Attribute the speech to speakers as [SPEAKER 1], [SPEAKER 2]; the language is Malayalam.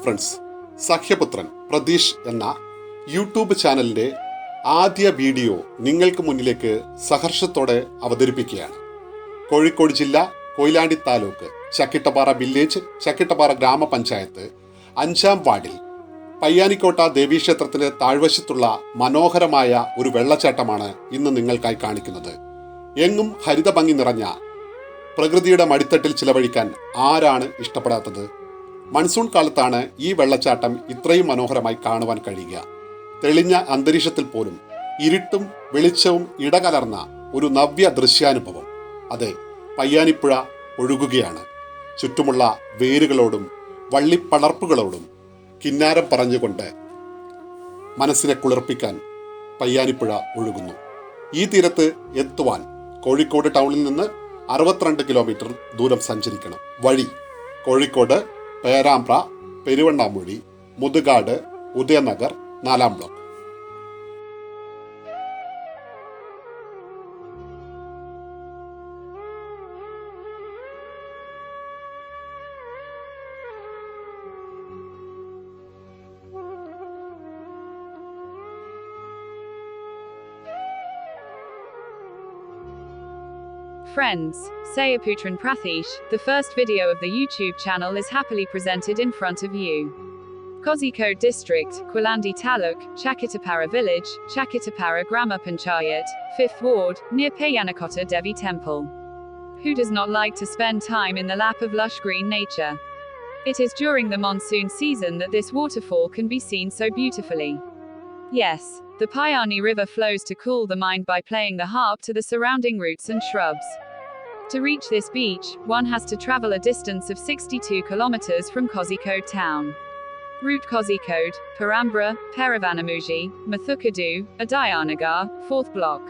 [SPEAKER 1] ഫ്രണ്ട്സ്, സഹ്യപുത്രൻ പ്രതീഷ് എന്ന യൂട്യൂബ് ചാനലിൻ്റെ ആദ്യ വീഡിയോ നിങ്ങൾക്ക് മുന്നിലേക്ക് സഹർഷത്തോടെ അവതരിപ്പിക്കുകയാണ്. കോഴിക്കോട് ജില്ല, കൊയിലാണ്ടി താലൂക്ക്, ചക്കിട്ടപ്പാറ വില്ലേജ്, ചക്കിട്ടപ്പാറ ഗ്രാമപഞ്ചായത്ത് 5-ാം വാർഡിൽ പയ്യാനിക്കോട്ട ദേവീക്ഷേത്രത്തിന് താഴ്വശത്തുള്ള മനോഹരമായ ഒരു വെള്ളച്ചാട്ടമാണ് ഇന്ന് നിങ്ങൾക്കായി കാണിക്കുന്നത്. എങ്ങും ഹരിത ഭംഗി നിറഞ്ഞ പ്രകൃതിയുടെ മടിത്തട്ടിൽ ചിലവഴിക്കാൻ ആരാണ് ഇഷ്ടപ്പെടാത്തത്? മൺസൂൺ കാലത്താണ് ഈ വെള്ളച്ചാട്ടം ഇത്രയും മനോഹരമായി കാണുവാൻ കഴിയുക. തെളിഞ്ഞ അന്തരീക്ഷത്തിൽ പോലും ഇരുട്ടും വെളിച്ചവും ഇടകലർന്ന ഒരു നവ്യ ദൃശ്യാനുഭവം. അതെ, പയ്യാനിപ്പുഴ ഒഴുകുകയാണ്. ചുറ്റുമുള്ള വേരുകളോടും വള്ളിപ്പടർപ്പുകളോടും കിന്നാരം പറഞ്ഞുകൊണ്ട് മനസ്സിനെ കുളിർപ്പിക്കാൻ പയ്യാനിപ്പുഴ ഒഴുകുന്നു. ഈ തീരത്ത് എത്തുവാൻ കോഴിക്കോട് ടൗണിൽ നിന്ന് 62 കിലോമീറ്റർ ദൂരം സഞ്ചരിക്കണം. വഴി Kozhikode, Perambra, Peruvannamuzhi, Muthukad, Udayanagar, 4-ാം block.
[SPEAKER 2] Friends, Sahyaputhran Pratheesh, the first video of the YouTube channel is happily presented in front of you. Kozhikode District, Koyilandi Thaluk, Chakkittapara Village, Chakkittapara Grama Panchayat, 5th Ward, near Payyani Devi Temple. Who does not like to spend time in the lap of lush green nature? It is during the monsoon season that this waterfall can be seen so beautifully. Yes, the Payyani river flows to cool the mind by playing the harp to the surrounding roots and shrubs. To reach this beach, one has to travel a distance of 62 kilometers from Kozhikode town. Route Kozhikode, Perambra, Peruvannamozhi, Janakikadu, Adayanagar, 4th block.